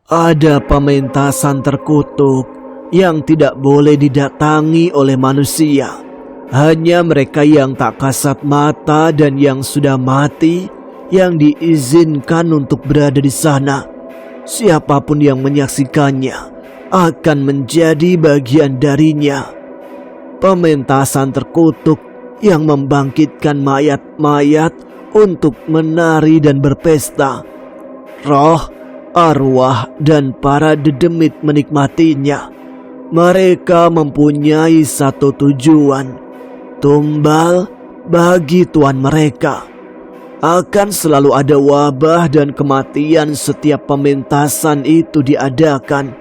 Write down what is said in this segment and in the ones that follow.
Ada pementasan terkutuk yang tidak boleh didatangi oleh manusia. Hanya mereka yang tak kasat mata dan yang sudah mati yang diizinkan untuk berada di sana. Siapapun yang menyaksikannya akan menjadi bagian darinya. Pementasan terkutuk yang membangkitkan mayat-mayat untuk menari dan berpesta. Roh, arwah, dan para dedemit menikmatinya. Mereka mempunyai satu tujuan, tumbal bagi tuan mereka. Akan selalu ada wabah dan kematian setiap pementasan itu diadakan.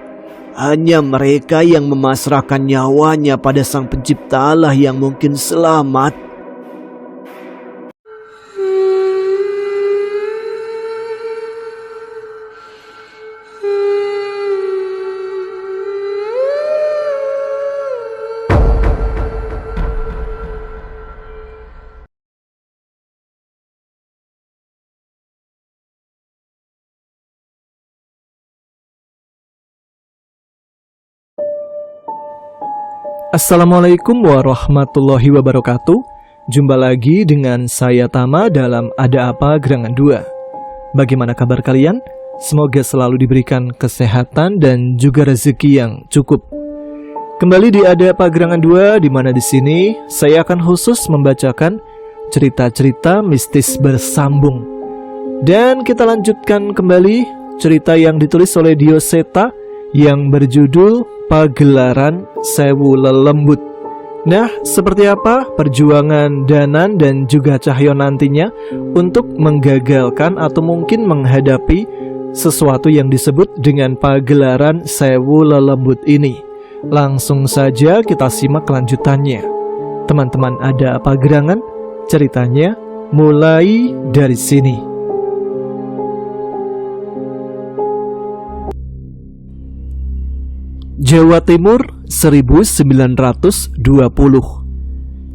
Hanya mereka yang memasrahkan nyawanya pada Sang Pencipta lah yang mungkin selamat. Assalamualaikum warahmatullahi wabarakatuh. Jumpa lagi dengan saya Tama dalam Ada Apa Gerangan 2. Bagaimana kabar kalian? Semoga selalu diberikan kesehatan dan juga rezeki yang cukup. Kembali di Ada Apa Gerangan 2, di mana di sini saya akan khusus membacakan cerita-cerita mistis bersambung. Dan kita lanjutkan kembali cerita yang ditulis oleh Dioseta yang berjudul Pagelaran Sewu Lelembut. Nah, seperti apa perjuangan Danan dan juga Cahyo nantinya untuk menggagalkan atau mungkin menghadapi sesuatu yang disebut dengan Pagelaran Sewu Lelembut ini? Langsung saja kita simak kelanjutannya. Teman-teman, ada apa gerangan? Ceritanya mulai dari sini. Jawa Timur 1920.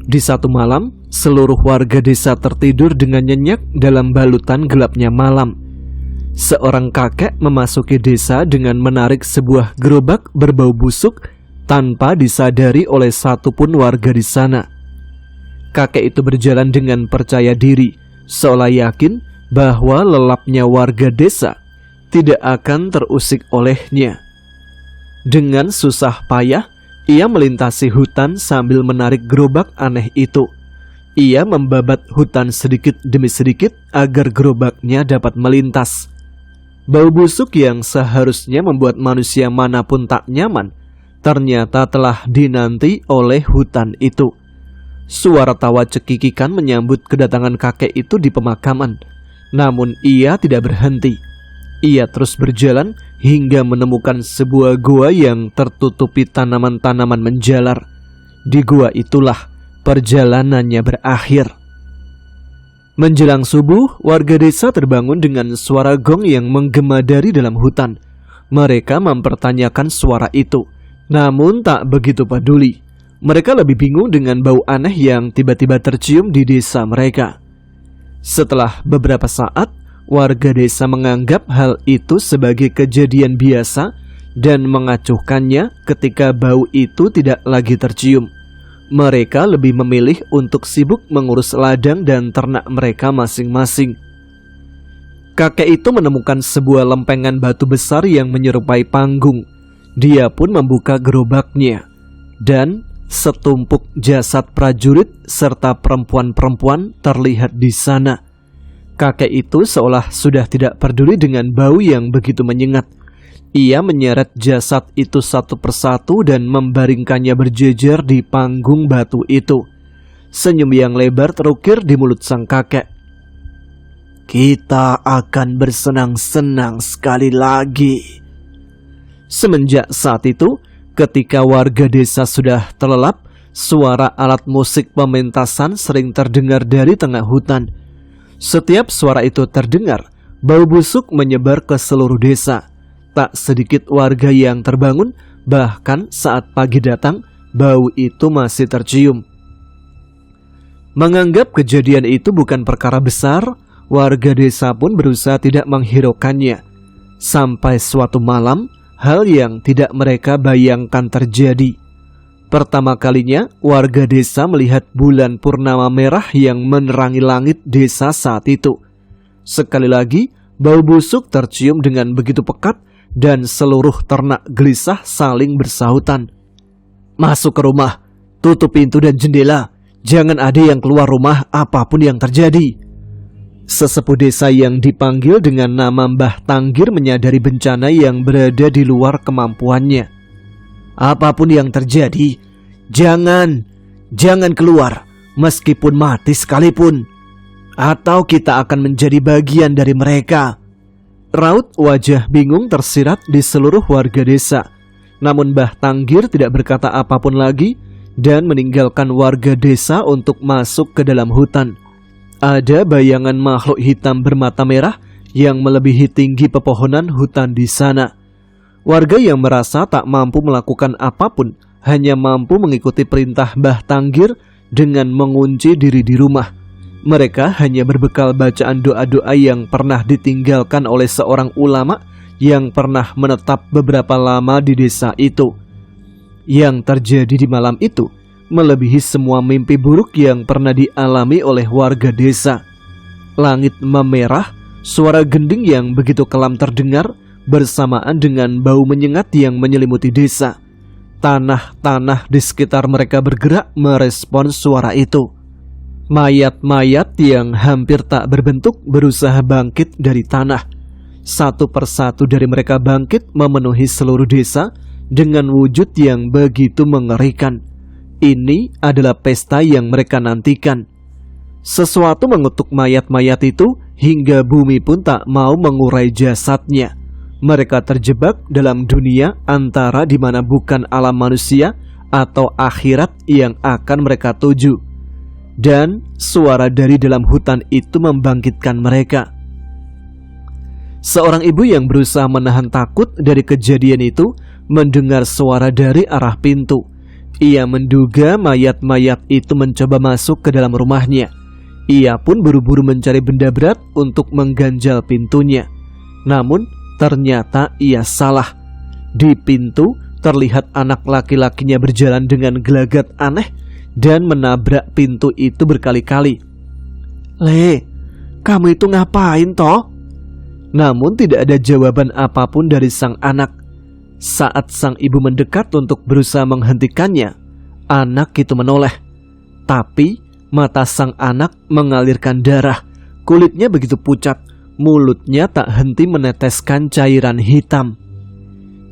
Di satu malam, seluruh warga desa tertidur dengan nyenyak dalam balutan gelapnya malam. Seorang kakek memasuki desa dengan menarik sebuah gerobak berbau busuk tanpa disadari oleh satupun warga di sana. Kakek itu berjalan dengan percaya diri, seolah yakin bahwa lelapnya warga desa tidak akan terusik olehnya. Dengan susah payah, ia melintasi hutan sambil menarik gerobak aneh itu. Ia membabat hutan sedikit demi sedikit agar gerobaknya dapat melintas. Bau busuk yang seharusnya membuat manusia manapun tak nyaman, ternyata telah dinanti oleh hutan itu. Suara tawa cekikikan menyambut kedatangan kakek itu di pemakaman. Namun ia tidak berhenti. Ia terus berjalan hingga menemukan sebuah gua yang tertutupi tanaman-tanaman menjalar. Di gua itulah perjalanannya berakhir. Menjelang subuh, warga desa terbangun dengan suara gong yang menggema dari dalam hutan. Mereka mempertanyakan suara itu, namun tak begitu peduli. Mereka lebih bingung dengan bau aneh yang tiba-tiba tercium di desa mereka. Setelah beberapa saat, warga desa menganggap hal itu sebagai kejadian biasa dan mengacuhkannya ketika bau itu tidak lagi tercium. Mereka lebih memilih untuk sibuk mengurus ladang dan ternak mereka masing-masing. Kakek itu menemukan sebuah lempengan batu besar yang menyerupai panggung. Dia pun membuka gerobaknya, dan setumpuk jasad prajurit serta perempuan-perempuan terlihat di sana. Kakek itu seolah sudah tidak peduli dengan bau yang begitu menyengat. Ia menyeret jasad itu satu persatu dan membaringkannya berjejer di panggung batu itu. Senyum yang lebar terukir di mulut sang kakek. Kita akan bersenang-senang sekali lagi. Semenjak saat itu, ketika warga desa sudah terlelap, suara alat musik pementasan sering terdengar dari tengah hutan. Setiap suara itu terdengar, bau busuk menyebar ke seluruh desa. Tak sedikit warga yang terbangun, bahkan saat pagi datang, bau itu masih tercium. Menganggap kejadian itu bukan perkara besar, warga desa pun berusaha tidak menghiraukannya. Sampai suatu malam, hal yang tidak mereka bayangkan terjadi. Pertama kalinya, warga desa melihat bulan purnama merah yang menerangi langit desa saat itu. Sekali lagi, bau busuk tercium dengan begitu pekat dan seluruh ternak gelisah saling bersahutan. "Masuk ke rumah, tutup pintu dan jendela. Jangan ada yang keluar rumah apapun yang terjadi." Sesepuh desa yang dipanggil dengan nama Mbah Tanggir menyadari bencana yang berada di luar kemampuannya. "Apapun yang terjadi, jangan keluar, meskipun mati sekalipun, atau kita akan menjadi bagian dari mereka." Raut wajah bingung tersirat di seluruh warga desa. Namun Mbah Tanggir tidak berkata apapun lagi dan meninggalkan warga desa untuk masuk ke dalam hutan. Ada bayangan makhluk hitam bermata merah yang melebihi tinggi pepohonan hutan di sana. Warga yang merasa tak mampu melakukan apapun hanya mampu mengikuti perintah Mbah Tanggir dengan mengunci diri di rumah. Mereka hanya berbekal bacaan doa-doa yang pernah ditinggalkan oleh seorang ulama yang pernah menetap beberapa lama di desa itu. Yang terjadi di malam itu melebihi semua mimpi buruk yang pernah dialami oleh warga desa. Langit memerah, suara gending yang begitu kelam terdengar bersamaan dengan bau menyengat yang menyelimuti desa. Tanah-tanah di sekitar mereka bergerak merespons suara itu. Mayat-mayat yang hampir tak berbentuk berusaha bangkit dari tanah. Satu persatu dari mereka bangkit memenuhi seluruh desa dengan wujud yang begitu mengerikan. Ini adalah pesta yang mereka nantikan. Sesuatu mengutuk mayat-mayat itu hingga bumi pun tak mau mengurai jasadnya. Mereka terjebak dalam dunia antara di mana bukan alam manusia atau akhirat yang akan mereka tuju. Dan suara dari dalam hutan itu membangkitkan mereka. Seorang ibu yang berusaha menahan takut dari kejadian itu mendengar suara dari arah pintu. Ia menduga mayat-mayat itu mencoba masuk ke dalam rumahnya. Ia pun buru-buru mencari benda berat untuk mengganjal pintunya. Namun ternyata ia salah. Di pintu terlihat anak laki-lakinya berjalan dengan gelagat aneh dan menabrak pintu itu berkali-kali. "Le, kamu itu ngapain toh?" Namun tidak ada jawaban apapun dari sang anak. Saat sang ibu mendekat untuk berusaha menghentikannya, anak itu menoleh. Tapi mata sang anak mengalirkan darah. Kulitnya begitu pucat, mulutnya tak henti meneteskan cairan hitam.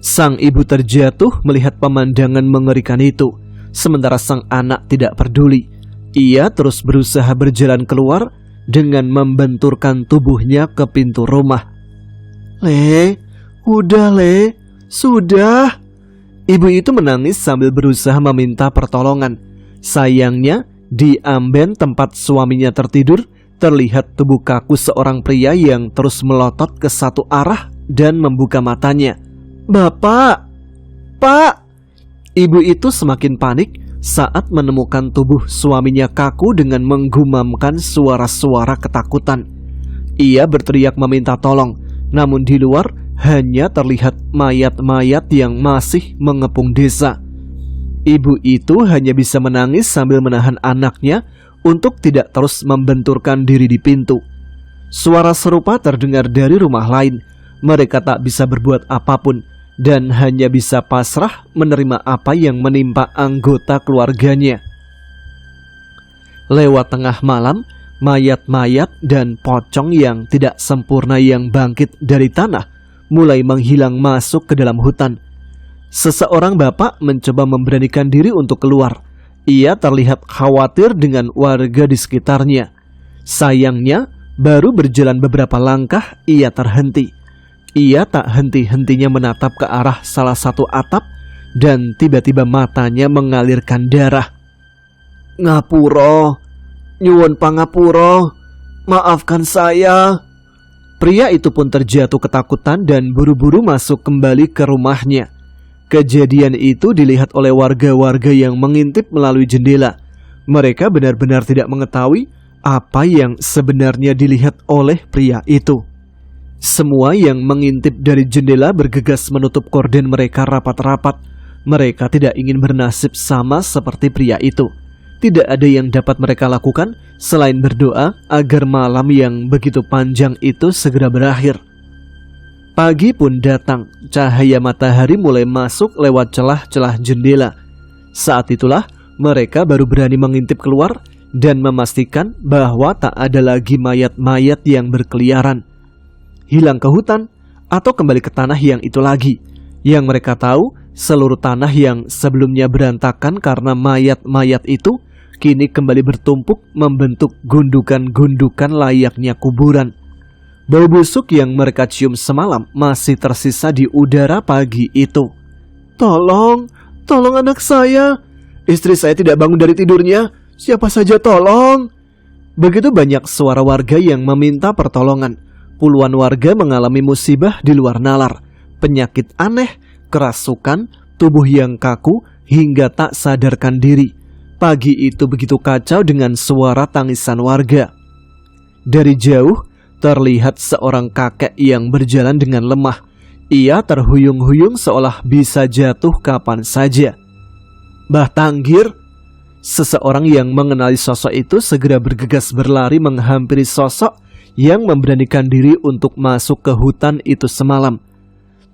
Sang ibu terjatuh melihat pemandangan mengerikan itu. Sementara sang anak tidak peduli. Ia terus berusaha berjalan keluar dengan membenturkan tubuhnya ke pintu rumah. "Le, udah Le, sudah." Ibu itu menangis sambil berusaha meminta pertolongan. Sayangnya, di amben tempat suaminya tertidur, terlihat tubuh kaku seorang pria yang terus melotot ke satu arah dan membuka matanya. "Bapak! Pak!" Ibu itu semakin panik saat menemukan tubuh suaminya kaku dengan menggumamkan suara-suara ketakutan. Ia berteriak meminta tolong, namun di luar hanya terlihat mayat-mayat yang masih mengepung desa. Ibu itu hanya bisa menangis sambil menahan anaknya untuk tidak terus membenturkan diri di pintu. Suara serupa terdengar dari rumah lain. Mereka tak bisa berbuat apapun dan hanya bisa pasrah menerima apa yang menimpa anggota keluarganya. Lewat tengah malam, mayat-mayat dan pocong yang tidak sempurna yang bangkit dari tanah mulai menghilang masuk ke dalam hutan. Seseorang bapak mencoba memberanikan diri untuk keluar. Ia terlihat khawatir dengan warga di sekitarnya. Sayangnya, baru berjalan beberapa langkah, ia terhenti. Ia tak henti-hentinya menatap ke arah salah satu atap dan tiba-tiba matanya mengalirkan darah. "Ngapura, nyuwun pangapura, maafkan saya." Pria itu pun terjatuh ketakutan dan buru-buru masuk kembali ke rumahnya. Kejadian itu dilihat oleh warga-warga yang mengintip melalui jendela. Mereka benar-benar tidak mengetahui apa yang sebenarnya dilihat oleh pria itu. Semua yang mengintip dari jendela bergegas menutup korden mereka rapat-rapat. Mereka tidak ingin bernasib sama seperti pria itu. Tidak ada yang dapat mereka lakukan selain berdoa agar malam yang begitu panjang itu segera berakhir. Pagi pun datang. Cahaya matahari mulai masuk lewat celah-celah jendela. Saat itulah mereka baru berani mengintip keluar dan memastikan bahwa tak ada lagi mayat-mayat yang berkeliaran. Hilang ke hutan atau kembali ke tanah yang itu lagi. Yang mereka tahu, seluruh tanah yang sebelumnya berantakan karena mayat-mayat itu kini kembali bertumpuk membentuk gundukan-gundukan layaknya kuburan. Bau busuk yang mereka cium semalam masih tersisa di udara pagi itu. Tolong anak saya. Istri saya tidak bangun dari tidurnya. Siapa saja tolong. Begitu banyak suara warga yang meminta pertolongan. Puluhan warga mengalami musibah di luar nalar. Penyakit aneh, kerasukan, tubuh yang kaku, hingga tak sadarkan diri. Pagi itu begitu kacau dengan suara tangisan warga. Dari jauh, terlihat seorang kakek yang berjalan dengan lemah. Ia terhuyung-huyung seolah bisa jatuh kapan saja. Mbah Tanggir. Seseorang yang mengenali sosok itu segera bergegas berlari menghampiri sosok yang memberanikan diri untuk masuk ke hutan itu semalam.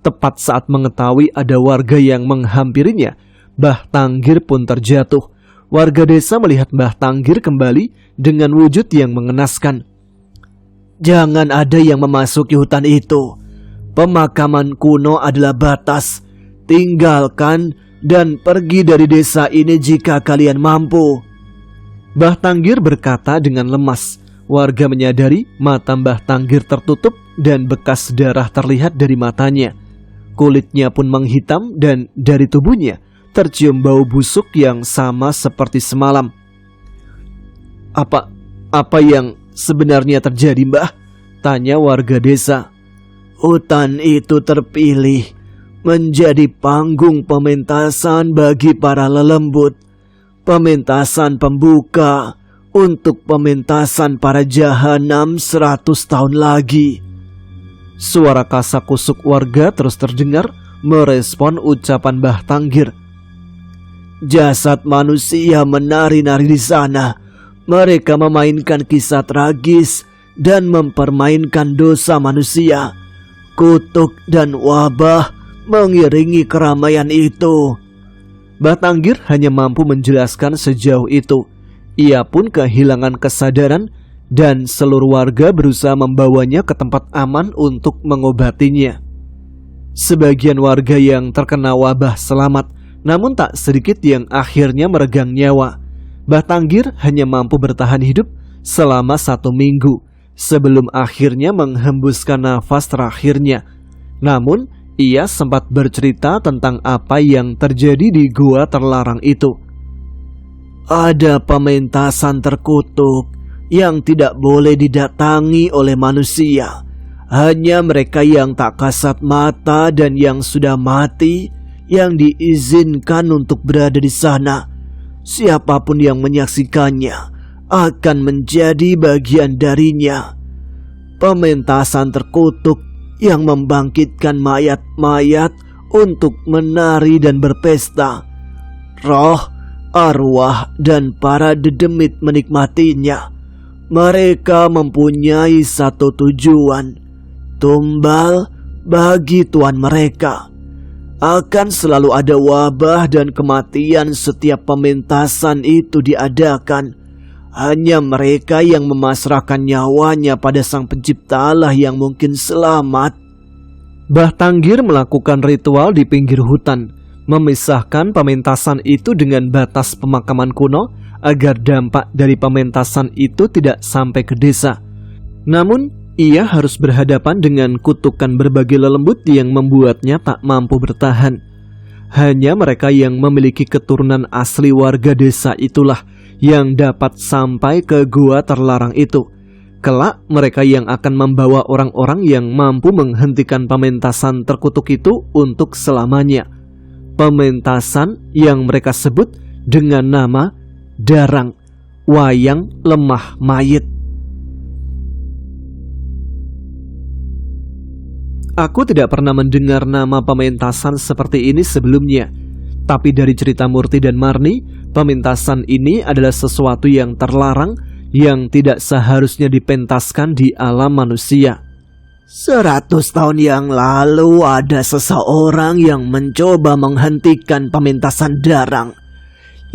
Tepat saat mengetahui ada warga yang menghampirinya, Mbah Tanggir pun terjatuh. Warga desa melihat Mbah Tanggir kembali dengan wujud yang mengenaskan. Jangan ada yang memasuki hutan itu. Pemakaman kuno adalah batas. Tinggalkan dan pergi dari desa ini jika kalian mampu. Mbah Tanggir berkata dengan lemas. Warga menyadari mata Mbah Tanggir tertutup dan bekas darah terlihat dari matanya. Kulitnya pun menghitam dan dari tubuhnya tercium bau busuk yang sama seperti semalam. Apa yang sebenarnya terjadi, Mbah? Tanya warga desa. Hutan itu terpilih menjadi panggung pementasan bagi para lelembut. Pementasan pembuka untuk pementasan para jahanam 100 tahun lagi. Suara kasak-kusuk warga terus terdengar merespon ucapan Mbah Tanggir. Jasad manusia menari-nari di sana. Mereka memainkan kisah tragis dan mempermainkan dosa manusia. Kutuk dan wabah mengiringi keramaian itu. Mbah Tanggir hanya mampu menjelaskan sejauh itu. Ia pun kehilangan kesadaran dan seluruh warga berusaha membawanya ke tempat aman untuk mengobatinya. Sebagian warga yang terkena wabah selamat, namun tak sedikit yang akhirnya meregang nyawa. Mbah Tanggir hanya mampu bertahan hidup selama 1 minggu sebelum akhirnya menghembuskan nafas terakhirnya. Namun, ia sempat bercerita tentang apa yang terjadi di gua terlarang itu. Ada pementasan terkutuk yang tidak boleh didatangi oleh manusia. Hanya mereka yang tak kasat mata dan yang sudah mati yang diizinkan untuk berada di sana. Siapapun yang menyaksikannya akan menjadi bagian darinya. Pementasan terkutuk yang membangkitkan mayat-mayat untuk menari dan berpesta. Roh, arwah, dan para dedemit menikmatinya. Mereka mempunyai satu tujuan, tumbal bagi tuan mereka. Akan selalu ada wabah dan kematian setiap pementasan itu diadakan. Hanya mereka yang memasrahkan nyawanya pada Sang Pencipta Allah yang mungkin selamat. Mbah Tanggir melakukan ritual di pinggir hutan, memisahkan pementasan itu dengan batas pemakaman kuno agar dampak dari pementasan itu tidak sampai ke desa. Namun, ia harus berhadapan dengan kutukan berbagai lelembut yang membuatnya tak mampu bertahan. Hanya mereka yang memiliki keturunan asli warga desa itulah yang dapat sampai ke gua terlarang itu. Kelak mereka yang akan membawa orang-orang yang mampu menghentikan pementasan terkutuk itu untuk selamanya. Pementasan yang mereka sebut dengan nama Darang, Wayang Lemah Mayit. Aku tidak pernah mendengar nama pementasan seperti ini sebelumnya. Tapi dari cerita Murti dan Marni, pementasan ini adalah sesuatu yang terlarang, yang tidak seharusnya dipentaskan di alam manusia. 100 tahun yang lalu ada seseorang yang mencoba menghentikan pementasan darang.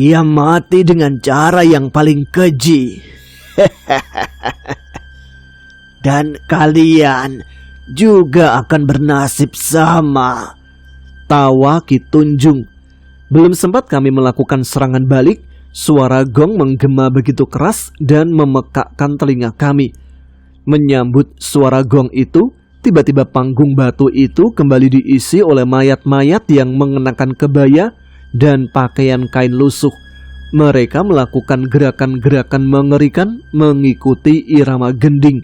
Ia mati dengan cara yang paling keji. Dan kalian juga akan bernasib sama. Tawa Ki Tunjung. Belum sempat kami melakukan serangan balik, suara gong menggema begitu keras dan memekakkan telinga kami. Menyambut suara gong itu, tiba-tiba panggung batu itu kembali diisi oleh mayat-mayat yang mengenakan kebaya dan pakaian kain lusuh. Mereka melakukan gerakan-gerakan mengerikan mengikuti irama gending.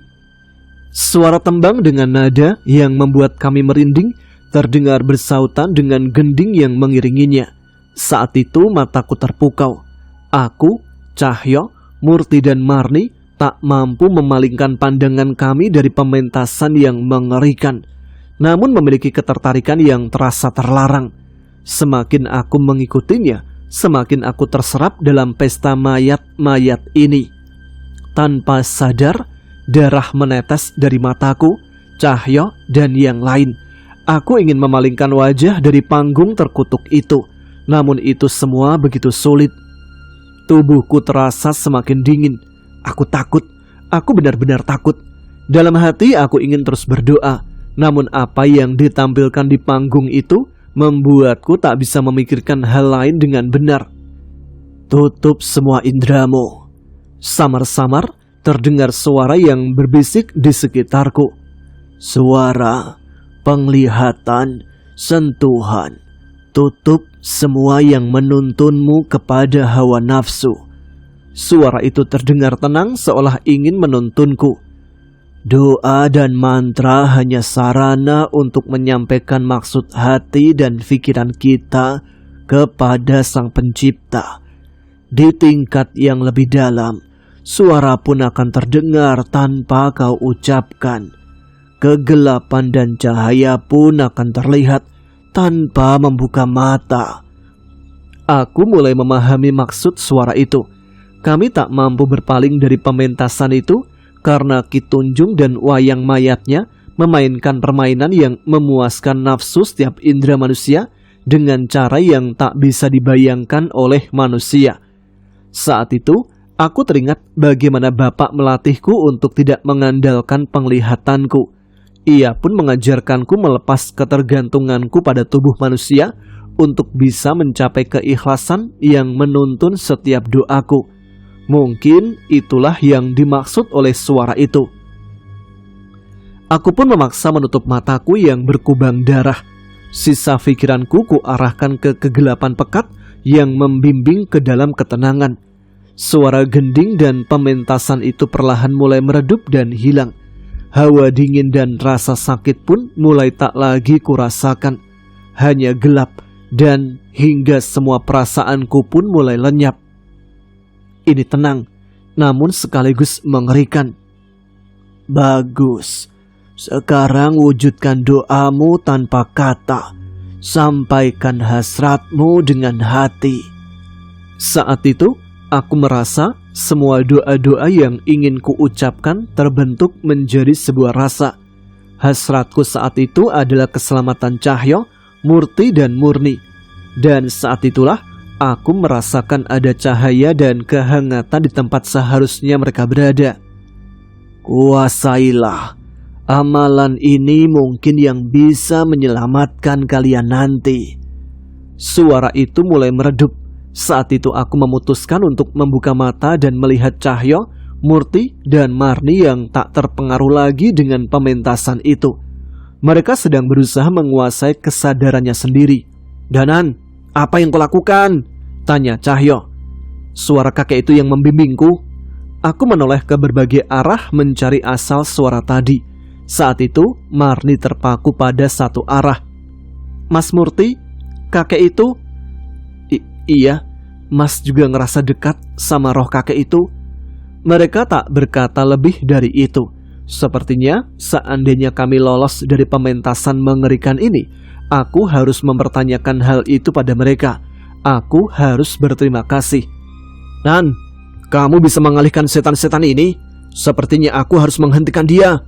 Suara tembang dengan nada yang membuat kami merinding terdengar bersautan dengan gending yang mengiringinya. Saat itu mataku terpukau. Aku, Cahyo, Murti dan Marni tak mampu memalingkan pandangan kami dari pementasan yang mengerikan, namun memiliki ketertarikan yang terasa terlarang. Semakin aku mengikutinya, semakin aku terserap dalam pesta mayat-mayat ini. Tanpa sadar, darah menetes dari mataku, Cahyo, dan yang lain. Aku ingin memalingkan wajah dari panggung terkutuk itu, namun itu semua begitu sulit. Tubuhku terasa semakin dingin. Aku takut, aku benar-benar takut. Dalam hati aku ingin terus berdoa, namun apa yang ditampilkan di panggung itu membuatku tak bisa memikirkan hal lain dengan benar. Tutup semua indramu. Samar-samar terdengar suara yang berbisik di sekitarku. Suara, penglihatan, sentuhan. Tutup semua yang menuntunmu kepada hawa nafsu. Suara itu terdengar tenang seolah ingin menuntunku. Doa dan mantra hanya sarana untuk menyampaikan maksud hati dan pikiran kita kepada Sang Pencipta. Di tingkat yang lebih dalam, suara pun akan terdengar tanpa kau ucapkan. Kegelapan dan cahaya pun akan terlihat tanpa membuka mata. Aku mulai memahami maksud suara itu. Kami tak mampu berpaling dari pementasan itu karena Ki Tunjung dan wayang mayatnya memainkan permainan yang memuaskan nafsu setiap indera manusia dengan cara yang tak bisa dibayangkan oleh manusia. Saat itu, aku teringat bagaimana Bapak melatihku untuk tidak mengandalkan penglihatanku. Ia pun mengajarkanku melepas ketergantunganku pada tubuh manusia untuk bisa mencapai keikhlasan yang menuntun setiap doaku. Mungkin itulah yang dimaksud oleh suara itu. Aku pun memaksa menutup mataku yang berkubang darah. Sisa pikiranku kuarahkan ke kegelapan pekat yang membimbing ke dalam ketenangan. Suara gending dan pementasan itu perlahan mulai meredup dan hilang. Hawa dingin dan rasa sakit pun mulai tak lagi kurasakan. Hanya gelap dan hingga semua perasaanku pun mulai lenyap. Ini tenang, namun sekaligus mengerikan. Bagus. Sekarang wujudkan doamu tanpa kata. Sampaikan hasratmu dengan hati. Saat itu, aku merasa semua doa-doa yang ingin kuucapkan terbentuk menjadi sebuah rasa. Hasratku saat itu adalah keselamatan Cahyo, Murti, dan Murni. Dan saat itulah aku merasakan ada cahaya dan kehangatan di tempat seharusnya mereka berada. Kuasailah. Amalan ini mungkin yang bisa menyelamatkan kalian nanti. Suara itu mulai meredup. Saat itu aku memutuskan untuk membuka mata dan melihat Cahyo, Murti, dan Marni yang tak terpengaruh lagi dengan pementasan itu. Mereka sedang berusaha menguasai kesadarannya sendiri. Danan, apa yang kau lakukan? Tanya Cahyo. Suara kakek itu yang membimbingku. Aku menoleh ke berbagai arah mencari asal suara tadi. Saat itu Marni terpaku pada satu arah. Mas Murti, kakek itu? Iya, Mas juga ngerasa dekat sama roh kakek itu. Mereka tak berkata lebih dari itu. Sepertinya seandainya kami lolos dari pementasan mengerikan ini, aku harus mempertanyakan hal itu pada mereka. Aku harus berterima kasih. Nan, kamu bisa mengalihkan setan-setan ini? Sepertinya aku harus menghentikan dia.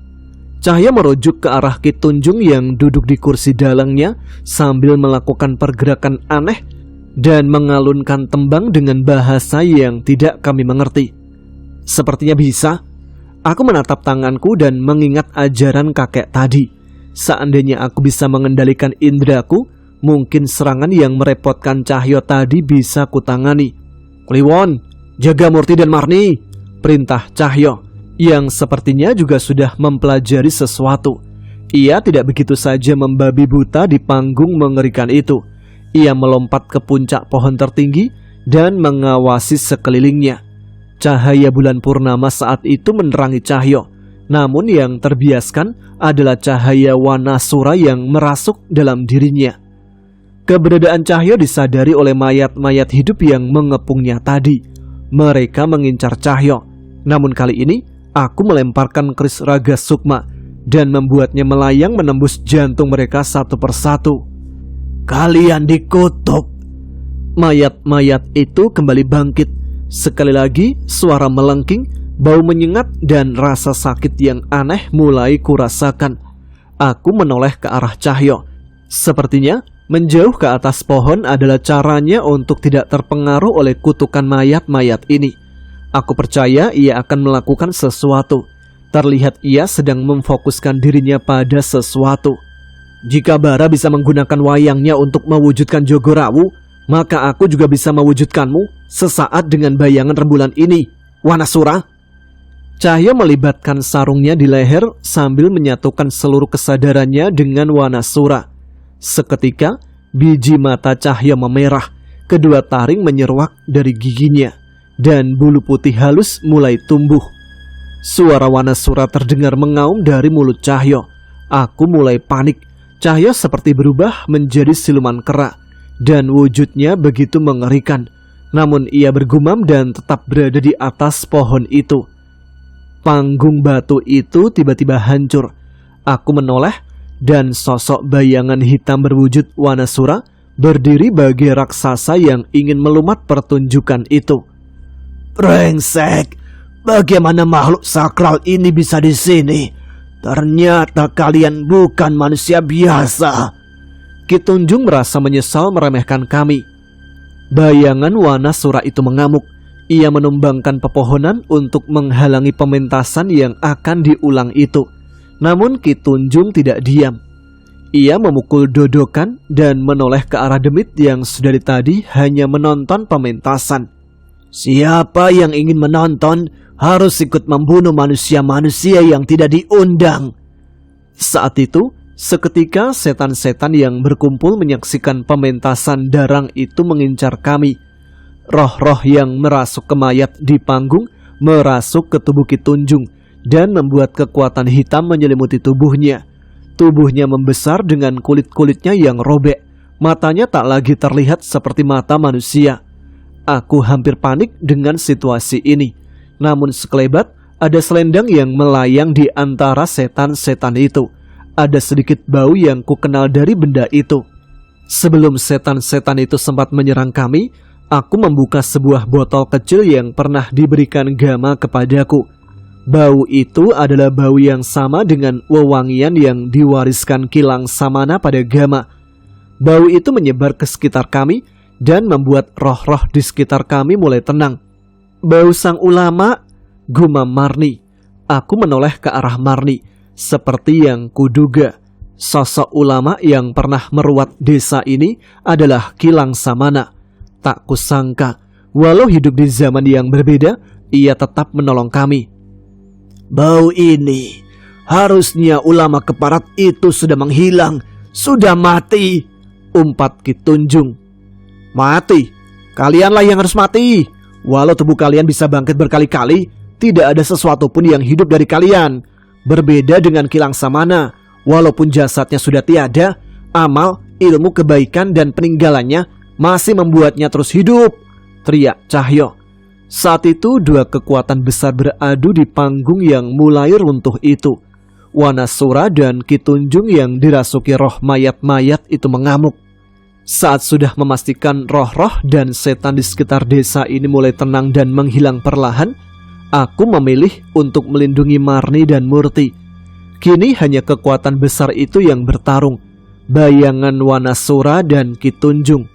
Cahyo merujuk ke arah Ki Tunjung yang duduk di kursi dalangnya sambil melakukan pergerakan aneh dan mengalunkan tembang dengan bahasa yang tidak kami mengerti. Sepertinya bisa. Aku menatap tanganku dan mengingat ajaran kakek tadi. Seandainya aku bisa mengendalikan indraku, mungkin serangan yang merepotkan Cahyo tadi bisa kutangani. Kliwon, jaga Murti dan Marni, perintah Cahyo, yang sepertinya juga sudah mempelajari sesuatu. Ia tidak begitu saja membabi buta di panggung mengerikan itu. Ia melompat ke puncak pohon tertinggi dan mengawasi sekelilingnya. Cahaya bulan purnama saat itu menerangi Cahyo, namun yang terbiaskan adalah cahaya Wanasura yang merasuk dalam dirinya. Keberadaan Cahyo disadari oleh mayat-mayat hidup yang mengepungnya tadi. Mereka mengincar Cahyo, namun kali ini aku melemparkan keris raga sukma dan membuatnya melayang menembus jantung mereka satu persatu. Kalian dikutuk. Mayat-mayat itu kembali bangkit. Sekali lagi suara melengking, bau menyengat dan rasa sakit yang aneh mulai kurasakan. Aku menoleh ke arah Cahyo. Sepertinya menjauh ke atas pohon adalah caranya untuk tidak terpengaruh oleh kutukan mayat-mayat ini. Aku percaya ia akan melakukan sesuatu. Terlihat ia sedang memfokuskan dirinya pada sesuatu. Jika Bara bisa menggunakan wayangnya untuk mewujudkan Jogorawu, maka aku juga bisa mewujudkanmu sesaat dengan bayangan rembulan ini, Wanasura. Cahyo melibatkan sarungnya di leher sambil menyatukan seluruh kesadarannya dengan Wanasura. Seketika, biji mata Cahyo memerah, kedua taring menyeruak dari giginya, dan bulu putih halus mulai tumbuh. Suara Wanasura terdengar mengaum dari mulut Cahyo. Aku mulai panik. Cahyo seperti berubah menjadi siluman kera, dan wujudnya begitu mengerikan. Namun ia bergumam dan tetap berada di atas pohon itu. Panggung batu itu tiba-tiba hancur. Aku menoleh dan sosok bayangan hitam berwujud Wanasura berdiri bagai raksasa yang ingin melumat pertunjukan itu. Brengsek, bagaimana makhluk sakral ini bisa di sini? Ternyata kalian bukan manusia biasa. Ki Tunjung merasa menyesal meremehkan kami. Bayangan Wanasura itu mengamuk. Ia menumbangkan pepohonan untuk menghalangi pementasan yang akan diulang itu. Namun Ki Tunjung tidak diam. Ia memukul dodokan dan menoleh ke arah demit yang sudah tadi hanya menonton pementasan. Siapa yang ingin menonton harus ikut membunuh manusia-manusia yang tidak diundang. Saat itu, seketika setan-setan yang berkumpul menyaksikan pementasan darang itu mengincar kami. Roh-roh yang merasuk ke mayat di panggung merasuk ke tubuh Ki Tunjung dan membuat kekuatan hitam menyelimuti tubuhnya. Tubuhnya membesar dengan kulit-kulitnya yang robek. Matanya tak lagi terlihat seperti mata manusia. Aku hampir panik dengan situasi ini. Namun sekelebat ada selendang yang melayang di antara setan-setan itu. Ada sedikit bau yang kukenal dari benda itu. Sebelum setan-setan itu sempat menyerang kami, aku membuka sebuah botol kecil yang pernah diberikan Gama kepadaku. Bau itu adalah bau yang sama dengan wewangian yang diwariskan Kilang Samana pada Gama. Bau itu menyebar ke sekitar kami dan membuat roh-roh di sekitar kami mulai tenang. Bau sang ulama, gumam Marni. Aku menoleh ke arah Marni. Seperti yang kuduga, sosok ulama yang pernah meruat desa ini adalah Kilang Samana. Tak kusangka, walau hidup di zaman yang berbeda, ia tetap menolong kami. Bau ini, harusnya ulama keparat itu sudah menghilang, sudah mati, umpat Ki Tunjung. Mati? Kalianlah yang harus mati. Walau tubuh kalian bisa bangkit berkali-kali, tidak ada sesuatu pun yang hidup dari kalian. Berbeda dengan Kilang Samana, walaupun jasadnya sudah tiada, amal, ilmu kebaikan dan peninggalannya masih membuatnya terus hidup, teriak Cahyo. Saat itu dua kekuatan besar beradu di panggung yang mulai runtuh itu. Wanasura dan Ki Tunjung yang dirasuki roh mayat-mayat itu mengamuk. Saat sudah memastikan roh-roh dan setan di sekitar desa ini mulai tenang dan menghilang perlahan, aku memilih untuk melindungi Marni dan Murti. Kini hanya kekuatan besar itu yang bertarung, bayangan Wanasura dan Ki Tunjung.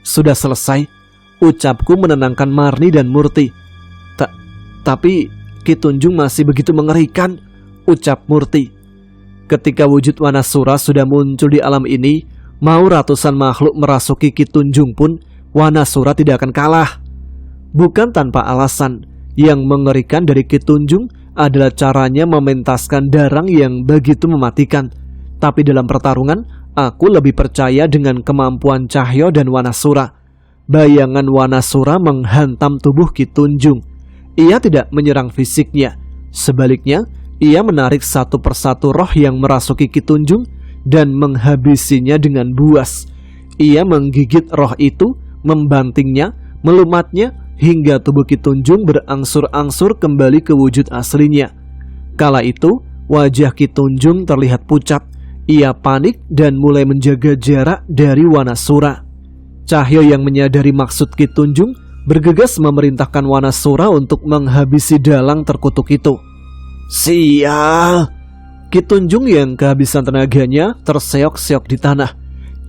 Sudah selesai, ucapku menenangkan Marni dan Murti. Tapi Ki Tunjung masih begitu mengerikan, ucap Murti. Ketika wujud Wanasura sudah muncul di alam ini, mau ratusan makhluk merasuki Ki Tunjung pun, Wanasura tidak akan kalah. Bukan tanpa alasan, yang mengerikan dari Ki Tunjung adalah caranya mementaskan darang yang begitu mematikan. Tapi dalam pertarungan, aku lebih percaya dengan kemampuan Cahyo dan Wanasura. Bayangan Wanasura menghantam tubuh Ki Tunjung. Ia tidak menyerang fisiknya. Sebaliknya, ia menarik satu persatu roh yang merasuki Ki Tunjung dan menghabisinya dengan buas. Ia menggigit roh itu, membantingnya, melumatnya, hingga tubuh Ki Tunjung berangsur-angsur kembali ke wujud aslinya. Kala itu, wajah Ki Tunjung terlihat pucat. Ia panik dan mulai menjaga jarak dari Wanasura. Cahyo yang menyadari maksud Ki Tunjung bergegas memerintahkan Wanasura untuk menghabisi dalang terkutuk itu. Sial! Ki Tunjung yang kehabisan tenaganya terseok-seok di tanah.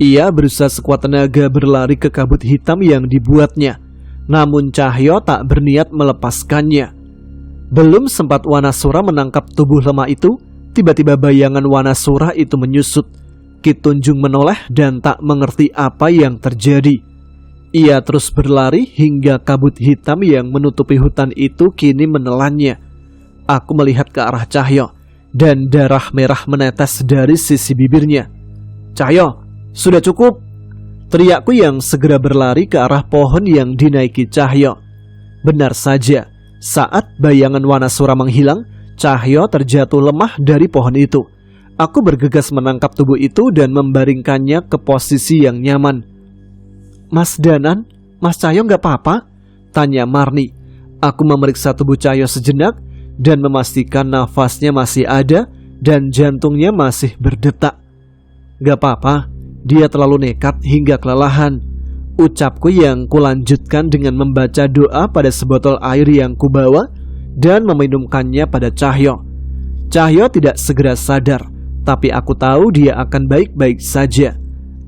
Ia berusaha sekuat tenaga berlari ke kabut hitam yang dibuatnya. Namun Cahyo tak berniat melepaskannya. Belum sempat Wanasura menangkap tubuh lemah itu, tiba-tiba bayangan Wanasura itu menyusut. Ki Tunjung menoleh dan tak mengerti apa yang terjadi. Ia terus berlari hingga kabut hitam yang menutupi hutan itu kini menelannya. Aku melihat ke arah Cahyo dan darah merah menetes dari sisi bibirnya. Cahyo, sudah cukup! Teriakku yang segera berlari ke arah pohon yang dinaiki Cahyo. Benar saja, saat bayangan Wanasura menghilang, Cahyo terjatuh lemah dari pohon itu. Aku bergegas menangkap tubuh itu dan membaringkannya ke posisi yang nyaman. Mas Danan, Mas Cahyo gak apa-apa? Tanya Marni. Aku memeriksa tubuh Cahyo sejenak dan memastikan nafasnya masih ada dan jantungnya masih berdetak. Gak apa-apa, dia terlalu nekat hingga kelelahan, ucapku yang kulanjutkan dengan membaca doa pada sebotol air yang kubawa dan meminumkannya pada Cahyo. Cahyo tidak segera sadar, tapi aku tahu dia akan baik-baik saja.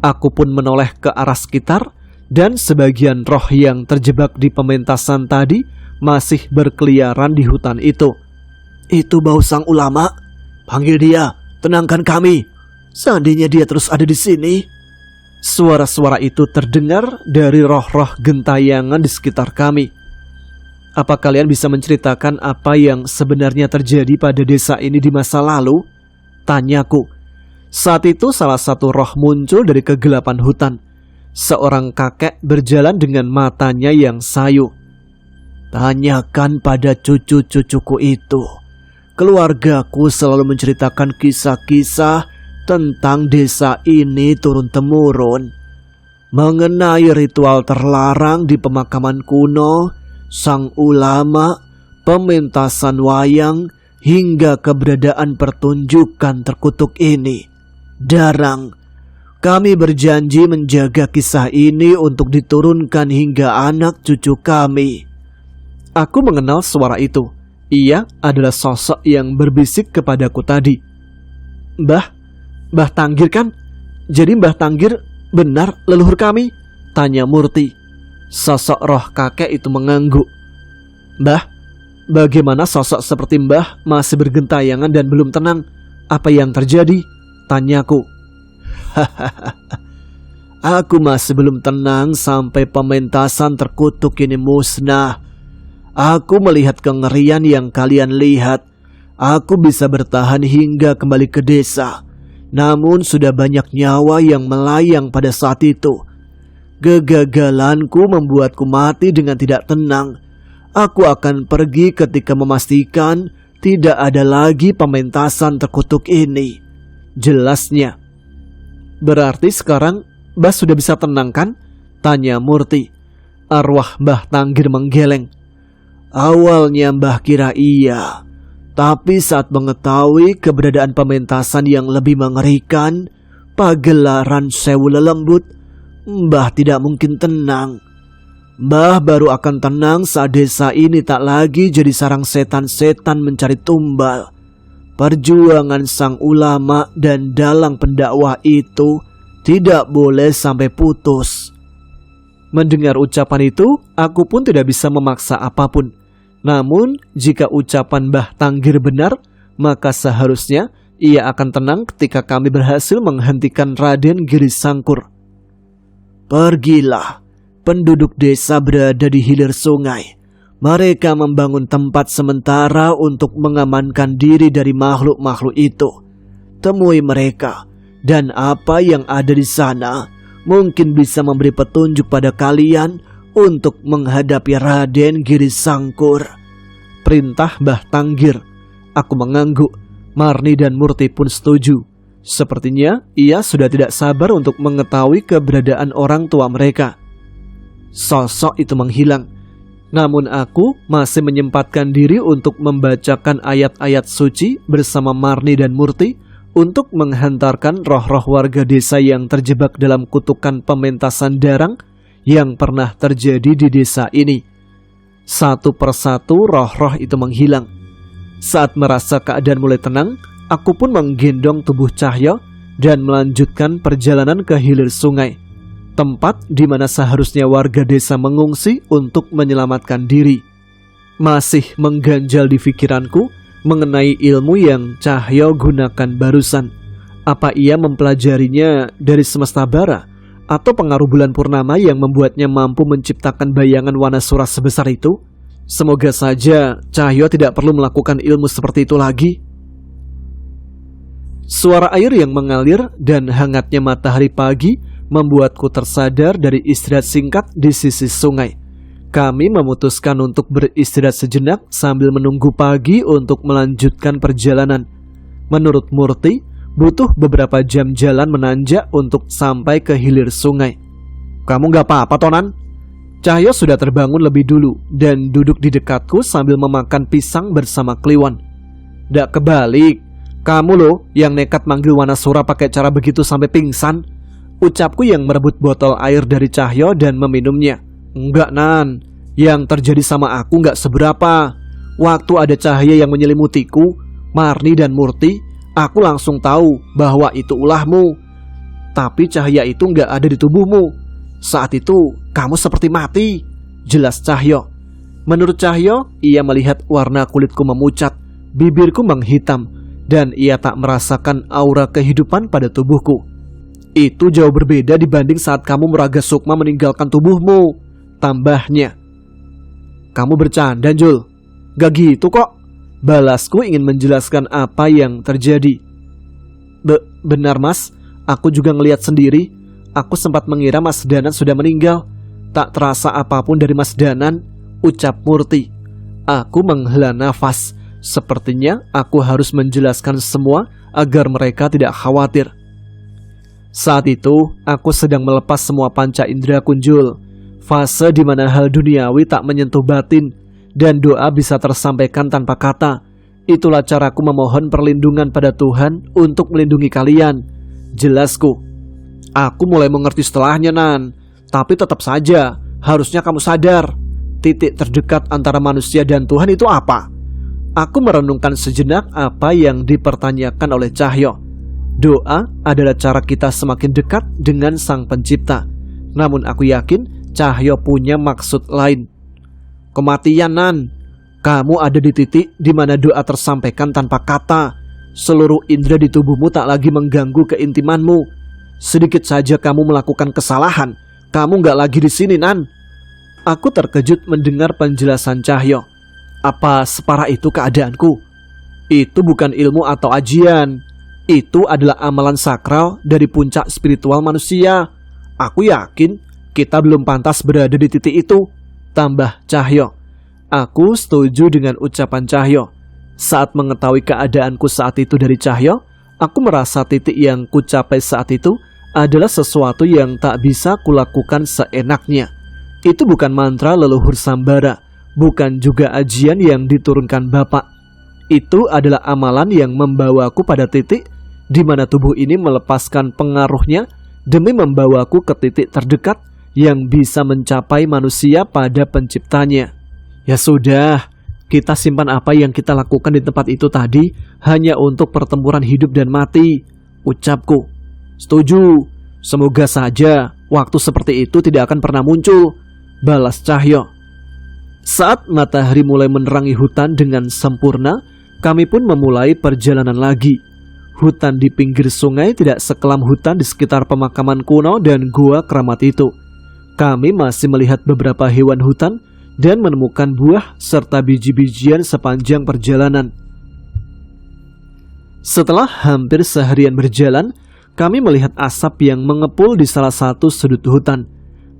Aku pun menoleh ke arah sekitar dan sebagian roh yang terjebak di pementasan tadi masih berkeliaran di hutan itu. Itu bau sang ulama. Panggil dia, tenangkan kami. Seandainya dia terus ada di sini. Suara-suara itu terdengar dari roh-roh gentayangan di sekitar kami. Apa kalian bisa menceritakan apa yang sebenarnya terjadi pada desa ini di masa lalu? Tanyaku. Saat itu salah satu roh muncul dari kegelapan hutan. Seorang kakek berjalan dengan matanya yang sayu. Tanyakan pada cucu-cucuku itu. Keluargaku selalu menceritakan kisah-kisah tentang desa ini turun-temurun. Mengenai ritual terlarang di pemakaman kuno, sang ulama, pementasan wayang, hingga keberadaan pertunjukan terkutuk ini. Darang, kami berjanji menjaga kisah ini untuk diturunkan hingga anak cucu kami. Aku mengenal suara itu. Ia adalah sosok yang berbisik kepadaku tadi. Mbah Tanggir kan? Jadi Mbah Tanggir benar leluhur kami? Tanya Murti. Sosok roh kakek itu mengangguk. Mbah, bagaimana sosok seperti Mbah masih bergentayangan dan belum tenang? Apa yang terjadi? Tanyaku. Aku masih belum tenang sampai pementasan terkutuk ini musnah. Aku melihat kengerian yang kalian lihat. Aku bisa bertahan hingga kembali ke desa. Namun sudah banyak nyawa yang melayang pada saat itu. Kegagalanku membuatku mati dengan tidak tenang. Aku akan pergi ketika memastikan tidak ada lagi pementasan terkutuk ini. Jelasnya. Berarti sekarang Mbah sudah bisa tenang kan? Tanya Murti. Arwah Mbah Tanggir menggeleng. Awalnya Mbah kira iya, tapi saat mengetahui keberadaan pementasan yang lebih mengerikan, pagelaran Sewu Lelembut, Mbah tidak mungkin tenang. Mbah baru akan tenang saat desa ini tak lagi jadi sarang setan-setan mencari tumbal. Perjuangan sang ulama dan dalang pendakwah itu tidak boleh sampai putus. Mendengar ucapan itu, aku pun tidak bisa memaksa apapun. Namun, jika ucapan Mbah Tanggir benar, maka seharusnya ia akan tenang ketika kami berhasil menghentikan Raden Giri Sangkur. Pergilah. Penduduk desa berada di hilir sungai. Mereka membangun tempat sementara untuk mengamankan diri dari makhluk-makhluk itu. Temui mereka, dan apa yang ada di sana mungkin bisa memberi petunjuk pada kalian untuk menghadapi Raden Giri Sangkur. Perintah Mbah Tanggir. Aku mengangguk. Marni dan Murti pun setuju. Sepertinya ia sudah tidak sabar untuk mengetahui keberadaan orang tua mereka. Sosok itu menghilang. Namun aku masih menyempatkan diri untuk membacakan ayat-ayat suci bersama Marni dan Murti untuk menghantarkan roh-roh warga desa yang terjebak dalam kutukan pementasan darang yang pernah terjadi di desa ini. Satu persatu roh-roh itu menghilang. Saat merasa keadaan mulai tenang, aku pun menggendong tubuh Cahyo dan melanjutkan perjalanan ke hilir sungai, tempat di mana seharusnya warga desa mengungsi untuk menyelamatkan diri. Masih mengganjal di pikiranku mengenai ilmu yang Cahyo gunakan barusan. Apa ia mempelajarinya dari semesta bara, atau pengaruh bulan purnama yang membuatnya mampu menciptakan bayangan Wanasura sebesar itu? Semoga saja Cahyo tidak perlu melakukan ilmu seperti itu lagi. Suara air yang mengalir dan hangatnya matahari pagi membuatku tersadar dari istirahat singkat di sisi sungai. Kami memutuskan untuk beristirahat sejenak sambil menunggu pagi untuk melanjutkan perjalanan. Menurut Murti, butuh beberapa jam jalan menanjak untuk sampai ke hilir sungai. Kamu gak apa-apa, Tonan? Cahyo sudah terbangun lebih dulu dan duduk di dekatku sambil memakan pisang bersama Kliwon. Dak kebalik, kamu loh yang nekat manggil Wanasura pakai cara begitu sampai pingsan. Ucapku yang merebut botol air dari Cahyo dan meminumnya. Enggak, Nan. Yang terjadi sama aku enggak seberapa. Waktu ada cahaya yang menyelimutiku, Marni dan Murti, aku langsung tahu bahwa itu ulahmu. Tapi cahaya itu enggak ada di tubuhmu. Saat itu, kamu seperti mati. Jelas Cahyo. Menurut Cahyo, ia melihat warna kulitku memucat, bibirku menghitam, dan ia tak merasakan aura kehidupan pada tubuhku. Itu jauh berbeda dibanding saat kamu Meraga Sukma meninggalkan tubuhmu, tambahnya. Kamu bercanda, Jul. Gak gitu kok. Balasku ingin menjelaskan apa yang terjadi. Benar, Mas. Aku juga ngelihat sendiri. Aku sempat mengira Mas Danan sudah meninggal. Tak terasa apapun dari Mas Danan, ucap Murti. Aku menghela nafas. Sepertinya aku harus menjelaskan semua agar mereka tidak khawatir. Saat itu, aku sedang melepas semua panca indera kunjul, fase di mana hal duniawi tak menyentuh batin, dan doa bisa tersampaikan tanpa kata. Itulah caraku memohon perlindungan pada Tuhan untuk melindungi kalian. Jelasku. Aku mulai mengerti setelahnya, Nan. Tapi tetap saja, harusnya kamu sadar. Titik terdekat antara manusia dan Tuhan itu apa? Aku merenungkan sejenak apa yang dipertanyakan oleh Cahyo. Doa adalah cara kita semakin dekat dengan Sang Pencipta. Namun aku yakin Cahyo punya maksud lain. Kematian, Nan. Kamu ada di titik di mana doa tersampaikan tanpa kata. Seluruh indera di tubuhmu tak lagi mengganggu keintimanmu. Sedikit saja kamu melakukan kesalahan, kamu gak lagi di sini, Nan. Aku terkejut mendengar penjelasan Cahyo. Apa separah itu keadaanku? Itu bukan ilmu atau ajian. Itu adalah amalan sakral dari puncak spiritual manusia. Aku yakin kita belum pantas berada di titik itu, tambah Cahyo. Aku setuju dengan ucapan Cahyo. Saat mengetahui keadaanku saat itu dari Cahyo, aku merasa titik yang kucapai saat itu adalah sesuatu yang tak bisa kulakukan seenaknya. Itu bukan mantra leluhur Sambara, bukan juga ajian yang diturunkan Bapak. Itu adalah amalan yang membawaku pada titik di mana tubuh ini melepaskan pengaruhnya demi membawaku ke titik terdekat yang bisa mencapai manusia pada penciptanya. Ya sudah, kita simpan apa yang kita lakukan di tempat itu tadi hanya untuk pertempuran hidup dan mati, ucapku. Setuju, semoga saja waktu seperti itu tidak akan pernah muncul, balas Cahyo. Saat matahari mulai menerangi hutan dengan sempurna, kami pun memulai perjalanan lagi. Hutan di pinggir sungai tidak sekelam hutan di sekitar pemakaman kuno dan gua keramat itu. Kami masih melihat beberapa hewan hutan dan menemukan buah serta biji-bijian sepanjang perjalanan. Setelah hampir seharian berjalan, kami melihat asap yang mengepul di salah satu sudut hutan.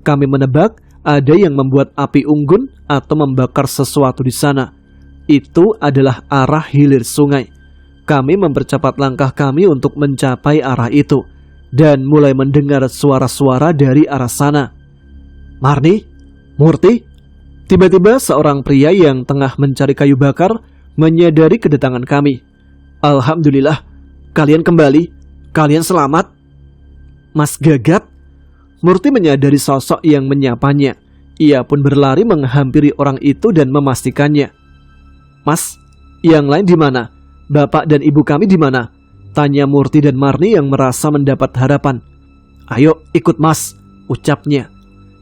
Kami menebak ada yang membuat api unggun atau membakar sesuatu di sana. Itu adalah arah hilir sungai. Kami mempercepat langkah kami untuk mencapai arah itu dan mulai mendengar suara-suara dari arah sana. Marni, Murti, tiba-tiba seorang pria yang tengah mencari kayu bakar menyadari kedatangan kami. Alhamdulillah, kalian kembali, kalian selamat. Mas Gagat. Murti menyadari sosok yang menyapanya. Ia pun berlari menghampiri orang itu dan memastikannya. Mas, yang lain di mana? Bapak dan ibu kami di mana? Tanya Murti dan Marni yang merasa mendapat harapan. Ayo ikut mas, ucapnya.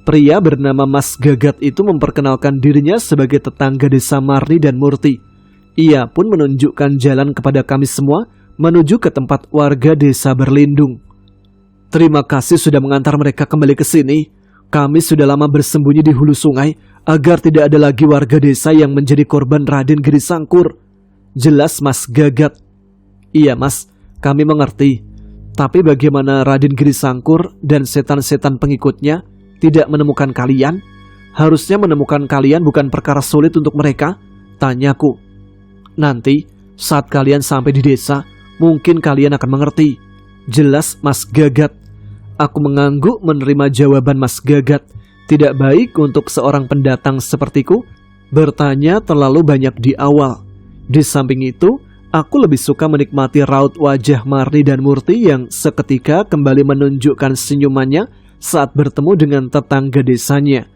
Pria bernama Mas Gagat itu memperkenalkan dirinya sebagai tetangga desa Marni dan Murti. Ia pun menunjukkan jalan kepada kami semua menuju ke tempat warga desa berlindung. Terima kasih sudah mengantar mereka kembali ke sini. Kami sudah lama bersembunyi di hulu sungai agar tidak ada lagi warga desa yang menjadi korban Raden Girisangkur. Jelas Mas Gagat. Iya mas, kami mengerti. Tapi bagaimana Raden Girisangkur dan setan-setan pengikutnya tidak menemukan kalian? Harusnya menemukan kalian bukan perkara sulit untuk mereka, tanyaku. Nanti saat kalian sampai di desa, mungkin kalian akan mengerti. Jelas Mas Gagat. Aku mengangguk menerima jawaban Mas Gagat. Tidak baik untuk seorang pendatang sepertiku bertanya terlalu banyak di awal. Di samping itu, aku lebih suka menikmati raut wajah Marni dan Murti yang seketika kembali menunjukkan senyumannya saat bertemu dengan tetangga desanya.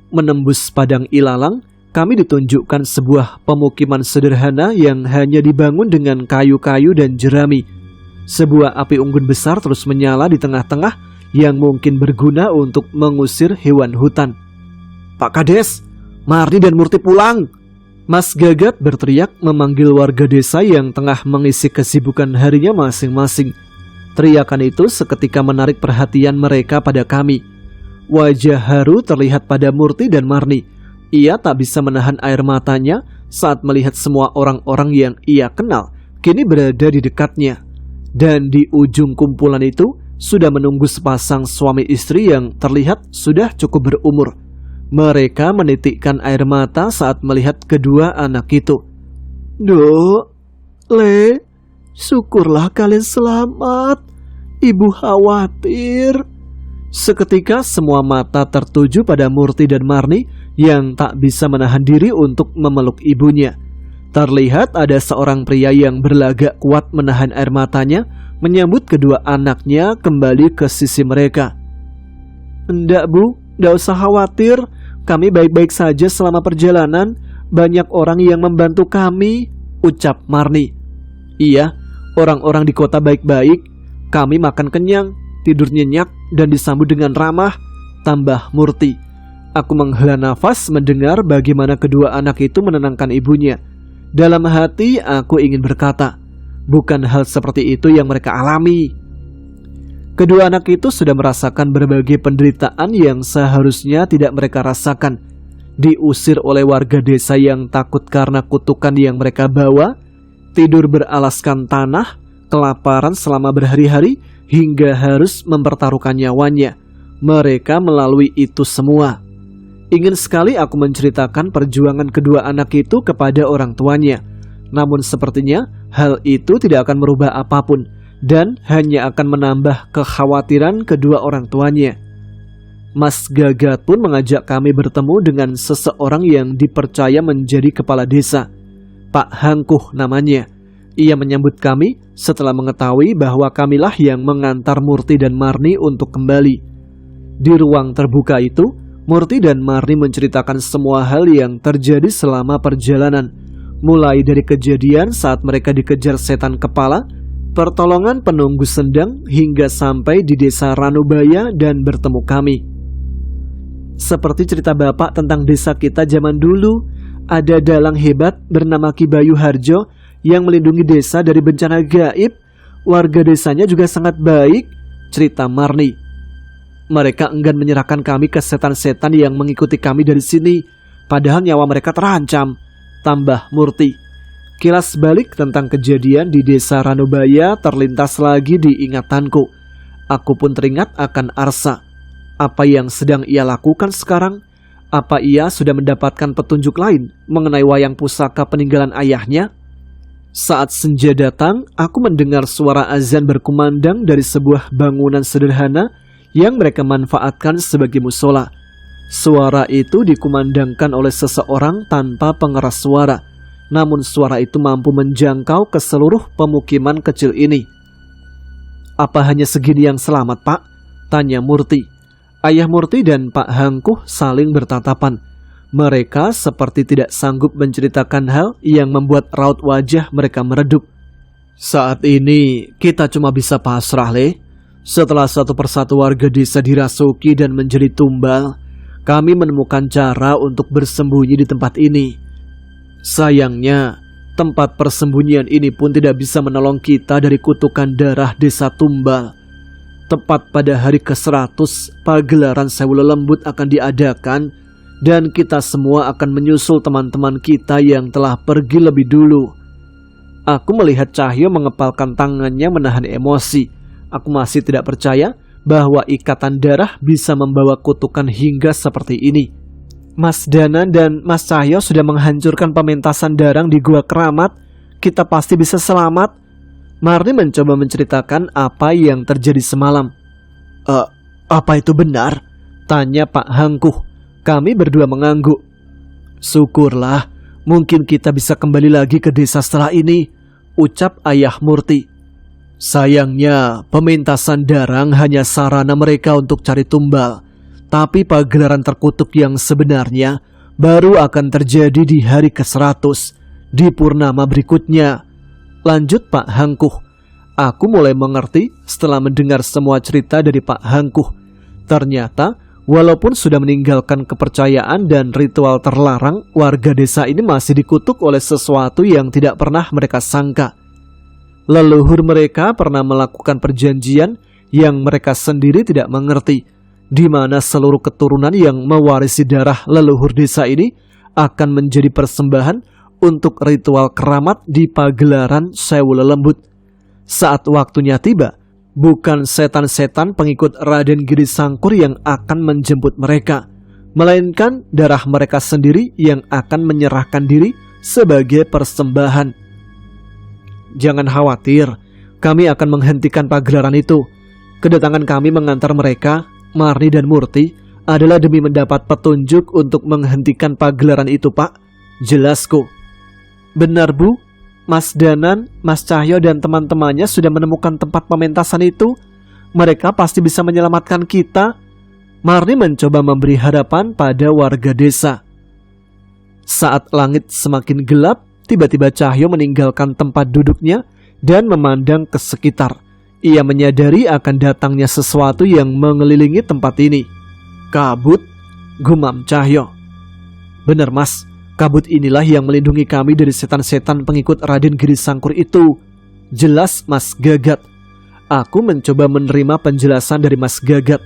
Menembus padang ilalang, kami ditunjukkan sebuah pemukiman sederhana yang hanya dibangun dengan kayu-kayu dan jerami. Sebuah api unggun besar terus menyala di tengah-tengah yang mungkin berguna untuk mengusir hewan hutan. Pak Kades, Marni dan Murti pulang! Mas Gagat berteriak memanggil warga desa yang tengah mengisi kesibukan harinya masing-masing. Teriakan itu seketika menarik perhatian mereka pada kami. Wajah haru terlihat pada Murti dan Marni. Ia tak bisa menahan air matanya saat melihat semua orang-orang yang ia kenal kini berada di dekatnya. Dan di ujung kumpulan itu sudah menunggu sepasang suami istri yang terlihat sudah cukup berumur. Mereka menitikkan air mata saat melihat kedua anak itu. Dok, Le, syukurlah kalian selamat. Ibu khawatir. Seketika semua mata tertuju pada Murti dan Marni yang tak bisa menahan diri untuk memeluk ibunya. Terlihat ada seorang pria yang berlagak kuat menahan air matanya menyambut kedua anaknya kembali ke sisi mereka. Enggak bu, enggak usah khawatir. Kami baik-baik saja selama perjalanan. Banyak orang yang membantu kami, ucap Marni. Iya, orang-orang di kota baik-baik. Kami makan kenyang, tidur nyenyak, dan disambut dengan ramah, tambah Murti. Aku menghela nafas mendengar bagaimana kedua anak itu menenangkan ibunya. Dalam hati aku ingin berkata, bukan hal seperti itu yang mereka alami. Kedua anak itu sudah merasakan berbagai penderitaan yang seharusnya tidak mereka rasakan. Diusir oleh warga desa yang takut karena kutukan yang mereka bawa, tidur beralaskan tanah, kelaparan selama berhari-hari, hingga harus mempertaruhkan nyawanya. Mereka melalui itu semua. Ingin sekali aku menceritakan perjuangan kedua anak itu kepada orang tuanya. Namun sepertinya hal itu tidak akan merubah apapun dan hanya akan menambah kekhawatiran kedua orang tuanya. Mas Gagat pun mengajak kami bertemu dengan seseorang yang dipercaya menjadi kepala desa. Pak Hangkuh namanya. Ia menyambut kami setelah mengetahui bahwa kamilah yang mengantar Murti dan Marni untuk kembali. Di ruang terbuka itu, Murti dan Marni menceritakan semua hal yang terjadi selama perjalanan, mulai dari kejadian saat mereka dikejar setan kepala, pertolongan penunggu sendang, hingga sampai di desa Ranubaya dan bertemu kami. Seperti cerita bapak tentang desa kita zaman dulu, ada dalang hebat bernama Ki Bayu Harjo yang melindungi desa dari bencana gaib. Warga desanya juga sangat baik, cerita Marni. Mereka enggan menyerahkan kami ke setan-setan yang mengikuti kami dari sini, padahal nyawa mereka terancam, tambah Murti. Kilas balik tentang kejadian di desa Ranubaya terlintas lagi di ingatanku. Aku pun teringat akan Arsa. Apa yang sedang ia lakukan sekarang? Apa ia sudah mendapatkan petunjuk lain mengenai wayang pusaka peninggalan ayahnya? Saat senja datang, aku mendengar suara azan berkumandang dari sebuah bangunan sederhana yang mereka manfaatkan sebagai musola. Suara itu dikumandangkan oleh seseorang tanpa pengeras suara, namun suara itu mampu menjangkau ke seluruh pemukiman kecil ini. Apa hanya segini yang selamat, Pak? Tanya Murti. Ayah Murti dan Pak Hangkuh saling bertatapan. Mereka seperti tidak sanggup menceritakan hal yang membuat raut wajah mereka meredup. Saat ini kita cuma bisa pasrah, Le. Setelah satu persatu warga desa dirasuki dan menjadi tumbal, kami menemukan cara untuk bersembunyi di tempat ini. Sayangnya, tempat persembunyian ini pun tidak bisa menolong kita dari kutukan darah desa tumbal. Tepat pada hari ke-100, pagelaran Sewu Lelembut akan diadakan dan kita semua akan menyusul teman-teman kita yang telah pergi lebih dulu. Aku melihat Cahyo mengepalkan tangannya menahan emosi. Aku masih tidak percaya bahwa ikatan darah bisa membawa kutukan hingga seperti ini. Mas Danan dan Mas Cahyo sudah menghancurkan pementasan darang di Gua Keramat. Kita pasti bisa selamat. Marni mencoba menceritakan apa yang terjadi semalam. Apa itu benar? Tanya Pak Hangkuh. Kami berdua mengangguk. Syukurlah, mungkin kita bisa kembali lagi ke desa setelah ini, ucap ayah Murti. Sayangnya, pementasan darang hanya sarana mereka untuk cari tumbal. Tapi pagelaran terkutuk yang sebenarnya baru akan terjadi di hari ke-100, di purnama berikutnya. Lanjut Pak Hangkuh. Aku mulai mengerti setelah mendengar semua cerita dari Pak Hangkuh. Ternyata, walaupun sudah meninggalkan kepercayaan dan ritual terlarang, warga desa ini masih dikutuk oleh sesuatu yang tidak pernah mereka sangka. Leluhur mereka pernah melakukan perjanjian yang mereka sendiri tidak mengerti, di mana seluruh keturunan yang mewarisi darah leluhur desa ini akan menjadi persembahan untuk ritual keramat di pagelaran Sewu Lelembut. Saat waktunya tiba, bukan setan-setan pengikut Raden Giri Sangkur yang akan menjemput mereka, melainkan darah mereka sendiri yang akan menyerahkan diri sebagai persembahan. Jangan khawatir, kami akan menghentikan pagelaran itu. Kedatangan kami mengantar mereka, Marni dan Murti, adalah demi mendapat petunjuk untuk menghentikan pagelaran itu, Pak. Jelasku. Benar, Bu. Mas Danan, Mas Cahyo dan teman-temannya sudah menemukan tempat pementasan itu. Mereka pasti bisa menyelamatkan kita. Marni mencoba memberi harapan pada warga desa. Saat langit semakin gelap, tiba-tiba Cahyo meninggalkan tempat duduknya dan memandang ke sekitar. Ia menyadari akan datangnya sesuatu yang mengelilingi tempat ini. Kabut, gumam Cahyo. Benar, Mas. Kabut inilah yang melindungi kami dari setan-setan pengikut Raden Giri Sangkur itu. Jelas Mas Gagat. Aku mencoba menerima penjelasan dari Mas Gagat.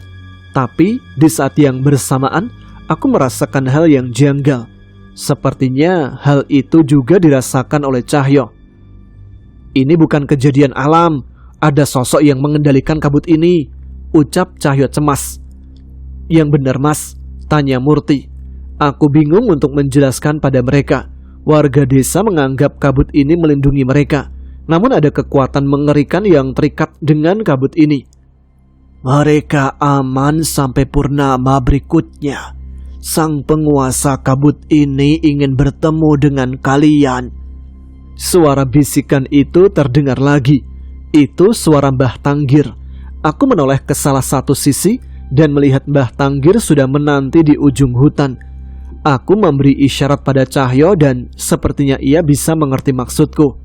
Tapi di saat yang bersamaan, aku merasakan hal yang janggal. Sepertinya hal itu juga dirasakan oleh Cahyo. Ini bukan kejadian alam. Ada sosok yang mengendalikan kabut ini, ucap Cahyo cemas. Yang benar, Mas, tanya Murti. Aku bingung untuk menjelaskan pada mereka. Warga desa menganggap kabut ini melindungi mereka. Namun ada kekuatan mengerikan yang terikat dengan kabut ini. Mereka aman sampai purnama berikutnya. Sang penguasa kabut ini ingin bertemu dengan kalian. Suara bisikan itu terdengar lagi. Itu suara Mbah Tanggir. Aku menoleh ke salah satu sisi dan melihat Mbah Tanggir sudah menanti di ujung hutan. Aku memberi isyarat pada Cahyo dan sepertinya ia bisa mengerti maksudku.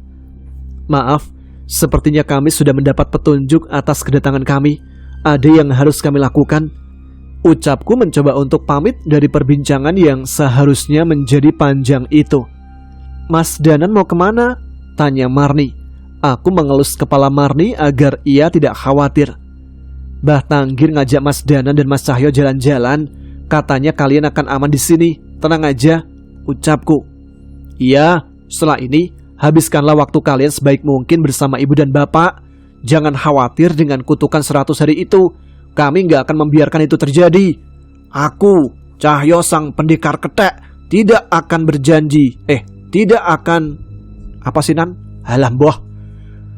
Maaf, sepertinya kami sudah mendapat petunjuk atas kedatangan kami. Ada yang harus kami lakukan. Ucapku mencoba untuk pamit dari perbincangan yang seharusnya menjadi panjang itu. Mas Danan mau kemana? Tanya Marni. Aku mengelus kepala Marni agar ia tidak khawatir. Mbah Tanggir ngajak Mas Danan dan Mas Cahyo jalan-jalan. Katanya kalian akan aman di sini. Tenang aja, ucapku. Iya, setelah ini habiskanlah waktu kalian sebaik mungkin bersama ibu dan bapak. Jangan khawatir dengan kutukan 100 hari itu. Kami gak akan membiarkan itu terjadi. Aku, Cahyo sang pendekar ketek, tidak akan berjanji. Tidak akan... Apa sih Nan? Halah boh.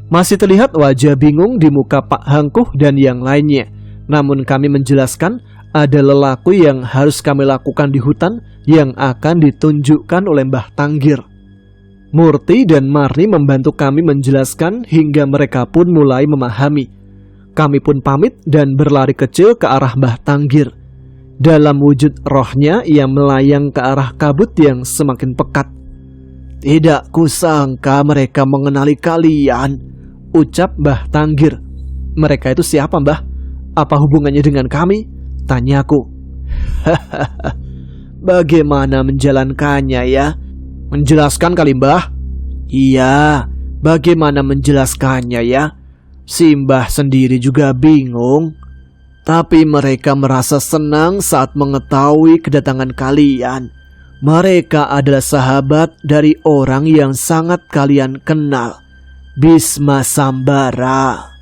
Masih terlihat wajah bingung di muka Pak Hangkuh dan yang lainnya. Namun kami menjelaskan ada lelaku yang harus kami lakukan di hutan yang akan ditunjukkan oleh Mbah Tanggir. Murti dan Marni membantu kami menjelaskan hingga mereka pun mulai memahami. Kami pun pamit dan berlari kecil ke arah Mbah Tanggir. Dalam wujud rohnya ia melayang ke arah kabut yang semakin pekat. Tidak kusangka mereka mengenali kalian, ucap Mbah Tanggir. Mereka itu siapa Mbah? Apa hubungannya dengan kami? Tanyaku. Bagaimana menjalankannya ya? Menjelaskan kali Mbah? Iya, bagaimana menjelaskannya ya? Si Mbah sendiri juga bingung. Tapi mereka merasa senang saat mengetahui kedatangan kalian. Mereka adalah sahabat dari orang yang sangat kalian kenal, Bisma Sambara.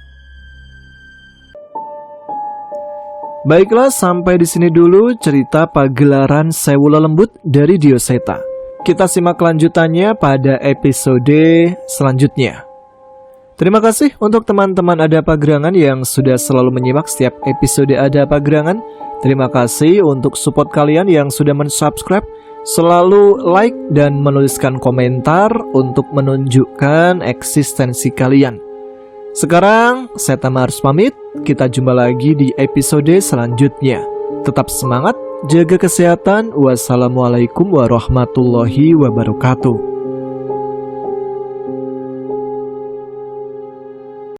Baiklah, sampai di sini dulu cerita pagelaran Sewu Lelembut dari Dioseta. Kita simak kelanjutannya pada episode selanjutnya. Terima kasih untuk teman-teman Ada Apa Gerangan yang sudah selalu menyimak setiap episode Ada Apa Gerangan. Terima kasih untuk support kalian yang sudah mensubscribe, selalu like dan menuliskan komentar untuk menunjukkan eksistensi kalian. Sekarang saya Tama harus pamit. Kita jumpa lagi di episode selanjutnya. Tetap semangat, jaga kesehatan. Wassalamualaikum warahmatullahi wabarakatuh.